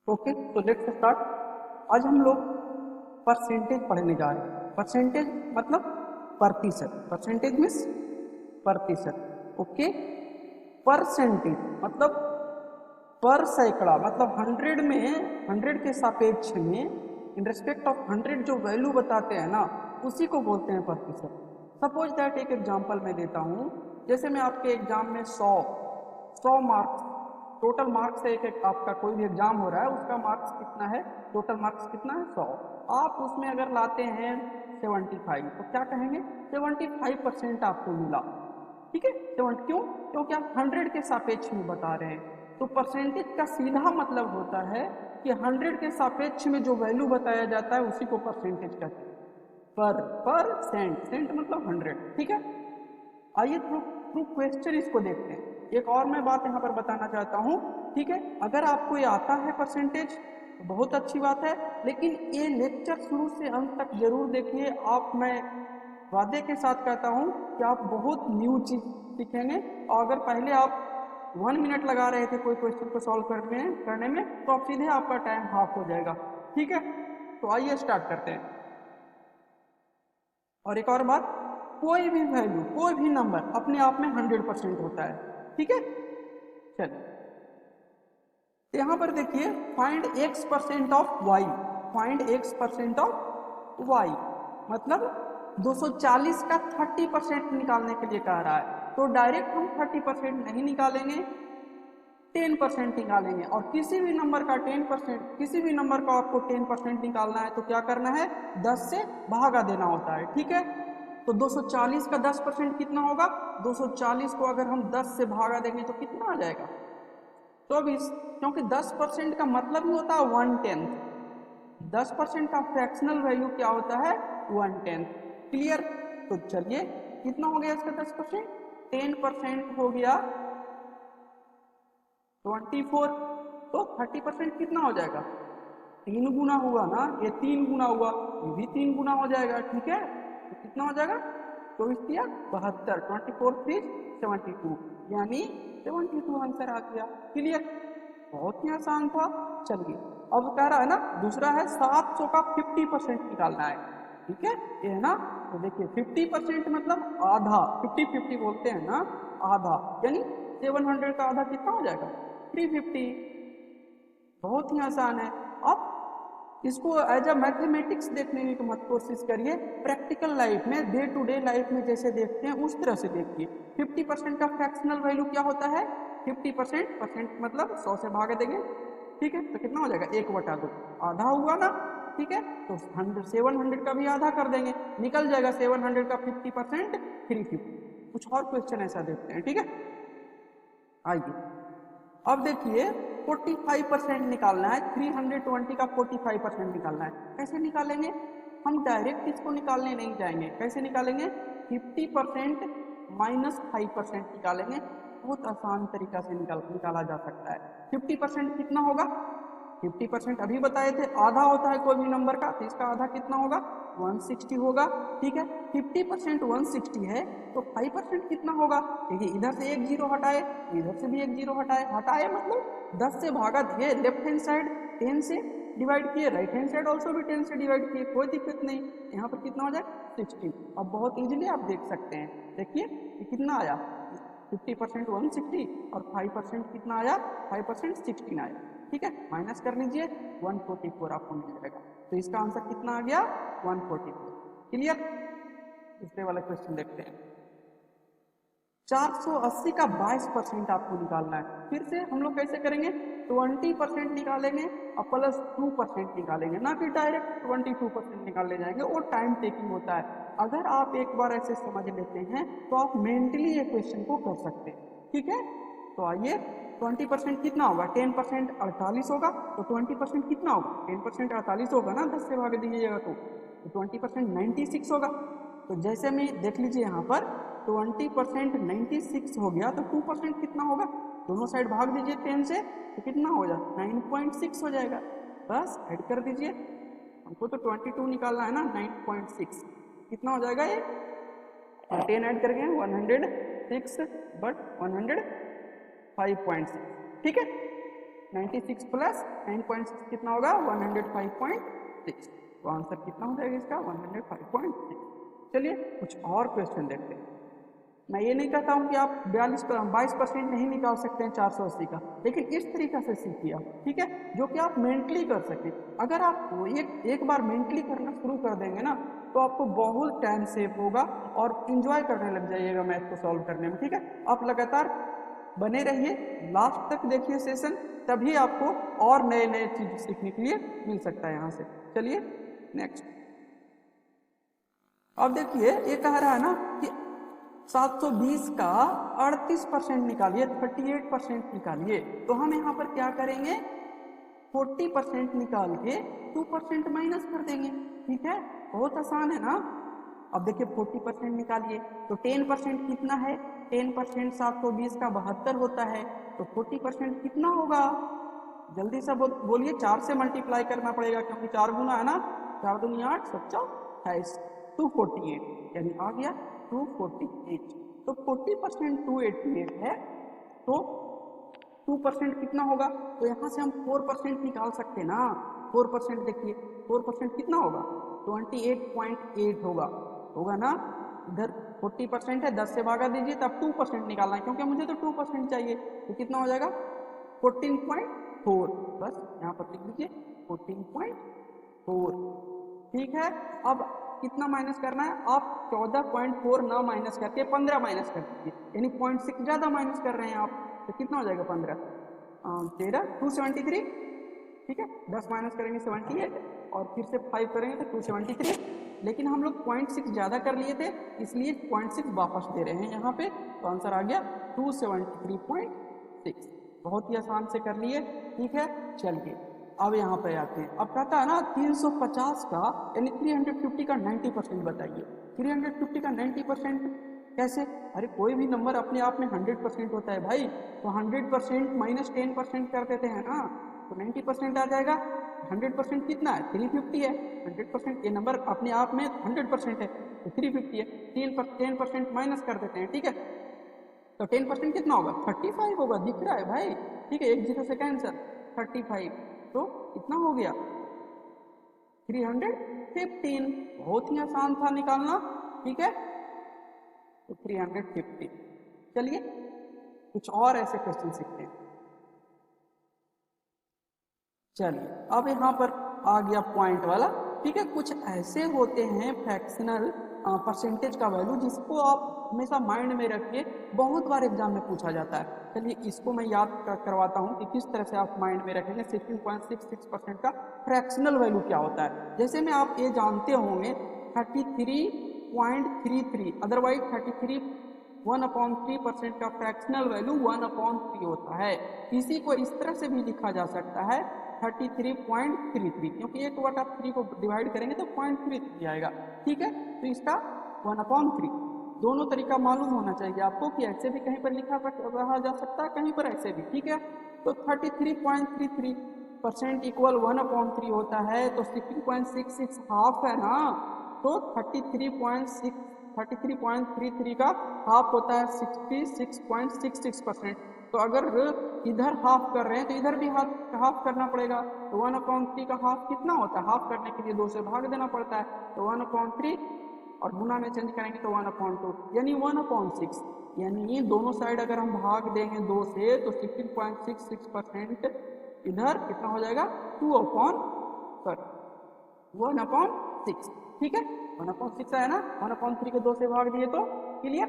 Okay, तो let's start. आज हम लोग परसेंटेज पढ़ने जा रहे हैं। परसेंटेज मतलब प्रतिशत, परसेंटेज मीन्स प्रतिशत। ओके, परसेंटेज मतलब पर सैकड़ा, मतलब 100 में 100 के सापेक्ष में इन रेस्पेक्ट ऑफ 100 जो वैल्यू बताते हैं ना, उसी को बोलते हैं प्रतिशत। सपोज दैट एक एग्जांपल मैं देता हूँ। जैसे मैं आपके एग्जाम में 100 मार्क्स टोटल मार्क्स है, एक आपका कोई भी एग्जाम हो रहा है, उसका मार्क्स कितना है, टोटल मार्क्स कितना है 100। आप उसमें अगर लाते हैं 75, तो क्या कहेंगे 75% आपको मिला। ठीक है, 70 क्यों? क्योंकि आप 100 के सापेक्ष में बता रहे हैं। तो परसेंटेज का सीधा मतलब होता है कि 100 के सापेक्ष में जो वैल्यू बताया जाता है उसी को परसेंटेज कहते हैं। परसेंट, सेंट मतलब 100। ठीक है, आइए थ्रू क्वेश्चन इसको देखते हैं। एक और मैं बात यहाँ पर बताना चाहता हूँ। ठीक है, अगर आपको ये आता है परसेंटेज तो बहुत अच्छी बात है, लेकिन ये लेक्चर शुरू से अंत तक जरूर देखिए। आप, मैं वादे के साथ कहता हूँ कि आप बहुत न्यू चीज सीखेंगे। और अगर पहले आप 1 मिनट लगा रहे थे कोई क्वेश्चन को सॉल्व करने में, तो अब सीधे आपका टाइम हाफ हो जाएगा। ठीक है, तो आइए स्टार्ट करते हैं। और एक और बात, कोई भी वैल्यू, कोई भी नंबर अपने आप में 100% होता है। ठीक है, चलिए तो यहां पर देखिए, find x% of y, find x% of y मतलब 240 का 30% निकालने के लिए कह रहा है। तो डायरेक्ट हम 30% नहीं निकालेंगे, 10% निकालेंगे। और किसी भी नंबर का 10%, किसी भी नंबर का आपको 10% निकालना है तो क्या करना है, 10 से भागा देना होता है। ठीक है, तो 240 का 10% कितना होगा, 240 को अगर हम 10 से भागा देंगे तो कितना आ जाएगा, 24। क्योंकि 10% का मतलब ही होता है 1/10। 10% का फ्रैक्शनल वैल्यू क्या होता है, 1/10। क्लियर? तो चलिए, कितना हो गया इसका 10%, 10% हो गया 24। तो 30% कितना हो जाएगा, 3 गुना हुआ ना, ये 3 गुना हुआ, ये भी 3 गुना हो जाएगा। ठीक है, तो कितना हो जाएगा, 24 या 72, 24 3 72, यानी 72 आंसर आ गया। क्लियर? बहुत ही आसान था। चलिए, अब कह रहा है ना, दूसरा है 700 का 50% निकालना है। ठीक है, ये है ना, तो देखिए 50% मतलब आधा, 50-50 बोलते हैं ना, आधा, यानी 700 का आधा कितना हो जाएगा, 350। बहुत ही आसान है। अब इसको एज अ मैथमेटिक्स देखने की तो मत कोशिश करिए, प्रैक्टिकल लाइफ में, डे टू डे लाइफ में जैसे देखते हैं उस तरह से देखिए। 50% का फ्रैक्शनल वैल्यू क्या होता है, 50%, परसेंट मतलब 100 से भाग देंगे। ठीक है, तो कितना हो जाएगा, 1/2, आधा हुआ ना। ठीक है, तो 700 का भी आधा कर देंगे, निकल जाएगा 700 का 50% 350। कुछ और क्वेश्चन ऐसा देखते हैं। ठीक है, आइए अब देखिए, 45% निकालना है, 320 का 45% निकालना है। कैसे निकालेंगे, हम डायरेक्ट इसको निकालने नहीं जाएंगे। कैसे निकालेंगे, 50% माइनस 5% निकालेंगे। बहुत आसान तरीका से निकाला जा सकता है। 50% कितना होगा, 50% अभी बताए थे आधा होता है कोई भी नंबर का, तो इसका आधा कितना होगा, 160 होगा। ठीक है, 50% 160 है, तो 5% कितना होगा, देखिए इधर से एक जीरो हटाए, इधर से भी एक जीरो हटाए मतलब 10 से भागा दिए, लेफ्ट हैंड साइड 10 से डिवाइड किए, राइट हैंड साइड ऑल्सो भी 10 से डिवाइड किए, कोई दिक्कत नहीं। यहाँ पर कितना हो जाए, 16। अब बहुत इजीली आप देख सकते हैं, देखिए ये कितना आया, 50% 160 और 5% कितना आया, 5% 16 आया। ठीक है, माइनस कर लीजिए, 144 आपको मिल जाएगा। तो इसका आंसर कितना आ गया, 144। क्लियर? दूसरे वाला क्वेश्चन देखते हैं। 480 का 22% आपको निकालना है। फिर से हम लोग कैसे करेंगे, 20% निकालेंगे और प्लस 2% निकालेंगे, ना कि डायरेक्ट 22% निकालने जाएंगे, वो टाइम टेकिंग होता है। अगर आप एक बार ऐसे समझ लेते हैं तो आप मेंटली ये क्वेश्चन को कर सकते हैं। ठीक है, तो आइए, 20% कितना होगा, 10% 48 होगा, तो 20% कितना होगा, 10% 48 होगा ना, 10 से भाग दीजिएगा तो 20% 96 होगा। तो जैसे में देख लीजिए यहाँ पर 20% 96 हो गया, तो 2% कितना होगा, दोनों साइड भाग दीजिए 10 से, तो कितना हो जाए 9.6 हो जाएगा। बस ऐड कर दीजिए, हमको तो 22 निकालना है ना, 9.6 कितना हो जाएगा ये, 10 ऐड करके 106 बट 105.6। ठीक है, 96 प्लस 9.6 कितना होगा 105.6। तो आंसर कितना हो जाएगा इसका 105.6। चलिए कुछ और क्वेश्चन देखते हैं। मैं ये नहीं कहता हूँ कि आप 22% नहीं निकाल सकते हैं 480 का, लेकिन इस तरीका से सीखिए आप, ठीक है, जो कि आप मेंटली कर सकें। अगर आप एक बार मेंटली करना शुरू कर देंगे ना तो आपको बहुत टाइम सेव होगा और इंजॉय करने लग जाइएगा मैथ को सॉल्व करने में, ठीक है। आप लगातार बने रहिए, लास्ट तक देखिए सेशन, तभी आपको और नए नए चीज सीखने के लिए मिल सकता है यहाँ से। चलिए नेक्स्ट। अब देखिए ये कह रहा है ना कि 720 का 38% निकालिए, 38% निकालिए। तो हम यहाँ पर क्या करेंगे 40% निकाल के 2% माइनस कर देंगे, ठीक है, बहुत आसान है ना। अब देखिए 40% निकालिए तो 10% कितना है, 10% 720 का 72 होता है, तो 40% कितना होगा, जल्दी से बोलिए। 4 से मल्टीप्लाई करना पड़ेगा क्योंकि 4 गुना है ना, 4 दूनी 8, 27, 248, यानी आ गया 248। तो 40% 288 है, तो 2% कितना होगा, तो यहाँ से हम 4% निकाल सकते हैं ना। 4% देखिए 4% कितना होगा 28.8 होगा ना। इधर 40% है, 10 से भागा दीजिए, तब 2% निकालना है क्योंकि मुझे तो 2% चाहिए, तो कितना हो जाएगा 14.4। बस यहाँ पर लिख लीजिए 14.4, ठीक है। अब कितना माइनस करना है, आप 14.4 ना माइनस करके 15 माइनस कर दीजिए, यानी 0.6 ज्यादा माइनस कर रहे हैं आप, तो कितना हो जाएगा 15 13 273, ठीक है। 10 माइनस करेंगे 78 और फिर से 5 करेंगे तो 273, लेकिन हम लोग 0.6 ज्यादा कर लिए थे इसलिए 0.6 वापस दे रहे हैं यहाँ पे, तो आंसर आ गया 273.6। बहुत ही आसान से कर लिए, ठीक है। चलिए अब यहाँ पे आते हैं। अब कहता है ना 350 का यानी 350 का 90% बताइए। 350 का 90% कैसे, अरे कोई भी नंबर अपने आप में 100% होता है भाई, तो 100% माइनस 10% कर देते हैं ना, तो 90% आ जाएगा। 100% कितना है 350 है, 100% ये नंबर अपने आप में 100% है तो 350 है, 10% माइनस कर देते हैं, ठीक है। तो 10% कितना होगा 35 होगा, दिख रहा है भाई, ठीक है, एक जीरो से कैंसर 35, तो कितना हो गया 315। बहुत ही आसान था निकालना, ठीक है, तो 350। चलिए कुछ और ऐसे क्वेश्चन सीखते हैं। चलिए अब यहाँ पर आ गया पॉइंट वाला, ठीक है। कुछ ऐसे होते हैं फ्रैक्शनल परसेंटेज का वैल्यू जिसको आप हमेशा माइंड में रखिए, बहुत बार एग्जाम में पूछा जाता है। चलिए इसको मैं याद करवाता हूँ कि किस तरह से आप माइंड में रखेंगे 16.66% का फ्रैक्शनल वैल्यू क्या होता है। जैसे में आप ये जानते होंगे 33.33, अदरवाइज 1/3 का फ्रैक्शनल वैल्यू 1/3 होता है। इसी को इस तरह से भी लिखा जा सकता है 33.33, क्योंकि 1/3 को डिवाइड करेंगे तो 0.33 आएगा, ठीक है। तो इसका 1/3 दोनों तरीका मालूम होना चाहिए आपको कि ऐसे भी कहीं पर लिखा रहा जा सकता है, कहीं पर ऐसे भी, ठीक है। तो 33.33% इक्वल 1/3 होता है, तो 16.66 हाफ है ना, तो 33.33 का हाफ होता है 66.66%। तो अगर इधर हाफ कर रहे हैं तो इधर भी हाफ करना पड़ेगा, तो 1/3 का हाफ कितना होता है, हाफ करने के लिए 2 से भाग देना पड़ता है, तो 1/3 और गुना में चेंज करेंगे तो 1/2 यानी 1/6, यानी दोनों साइड अगर हम भाग देंगे 2 से तो 16.66% इधर कितना हो जाएगा 1/6, ठीक है। 1/6 है ना, 1/3 के 2 से भाग दिए तो क्लियर।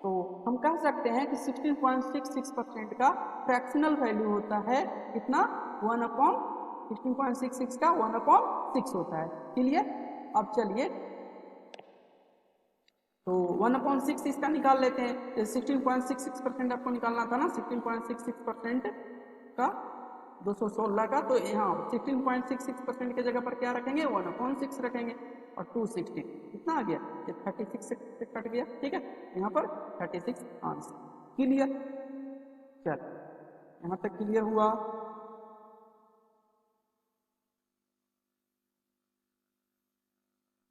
तो हम कह सकते हैं कि 16.66% का फ्रैक्शनल वैल्यू होता है कितना 16.66 का 1/6 होता है, क्लियर। अब चलिए तो 1/6 इसका निकाल लेते हैं। 16.66% आपको निकालना था ना, 16.66% का 216 का, तो यहाँ 16.66% के जगह पर क्या रखेंगे 1/6 रखेंगे, और 260 कितना आ गया, ये 36 से कट गया, ठीक है, यहाँ पर 36 आंसर, क्लियर। चल यहाँ तक क्लियर हुआ।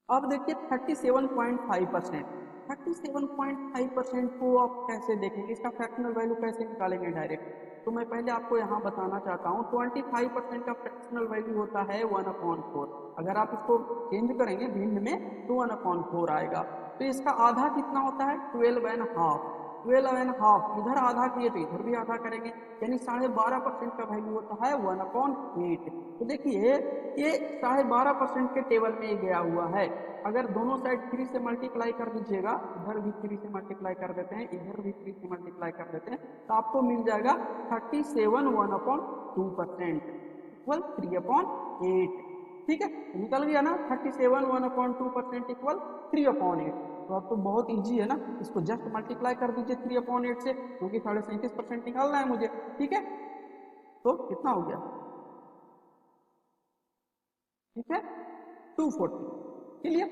अब देखिए 37.5%, 37.5% को आप कैसे देखेंगे, इसका फ्रैक्शनल वैल्यू कैसे निकालेंगे डायरेक्ट? तो मैं पहले आपको यहाँ बताना चाहता हूँ 25% का फ्रैक्शनल वैल्यू होता है 1/4। अगर आप इसको चेंज करेंगे भिन्न में तो 1/4 आएगा। तो इसका आधा कितना होता है 12.5। 12.5 इधर आधा किए तो इधर भी आधा करेंगे, यानी 12.5% का वैल्यू होता है 1/8। तो देखिए ये 12.5% के टेबल में ये गया हुआ है। अगर दोनों साइड 3 से मल्टीप्लाई कर दीजिएगा, इधर भी 3 से मल्टीप्लाई कर देते हैं, इधर भी 3 से मल्टीप्लाई कर देते हैं, तो आपको मिल जाएगा 37 1/2% इक्वल 3/8। ठीक है, निकल गया ना 37 1/2% इक्वल 3/8। तो अब तो बहुत इजी है ना, इसको जस्ट मल्टीप्लाई कर दीजिए 3/8 से, क्योंकि 37% निकालना है मुझे। ठीक है, तो कितना हो गया, ठीक है 240। क्लियर,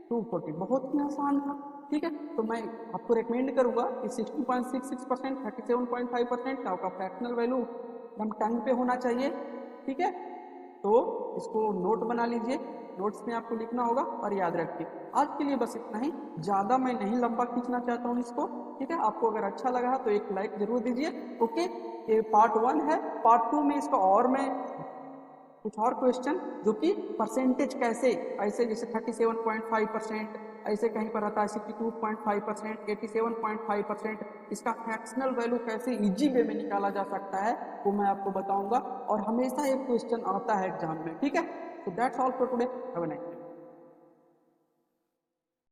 240 बहुत ही आसान था। ठीक है, तो मैं आपको रेकमेंड करूंगा कि 60.66%, 37.5% का आपका फ्रैक्शनल वैल्यू एकदम टाइम पे होना चाहिए। ठीक है, तो इसको नोट बना लीजिए, नोट्स में आपको लिखना होगा और याद रखिए। आज के लिए बस इतना ही, ज़्यादा मैं नहीं लंबा खींचना चाहता हूँ इसको। ठीक है, आपको अगर अच्छा लगा तो एक लाइक जरूर दीजिए। ओके, ये पार्ट 1 है। पार्ट 2 में इसका और मैं कुछ और क्वेश्चन जो कि परसेंटेज कैसे, ऐसे जैसे 37.5%, ऐसे कहीं पर आता है 62.5%, 87.5%, इसका फ्रैक्शनल वैल्यू कैसे इजी वे में निकाला जा सकता है वो मैं आपको बताऊंगा। और हमेशा एक क्वेश्चन आता है एग्जाम में। ठीक है, so that's all for today. Have a nice day.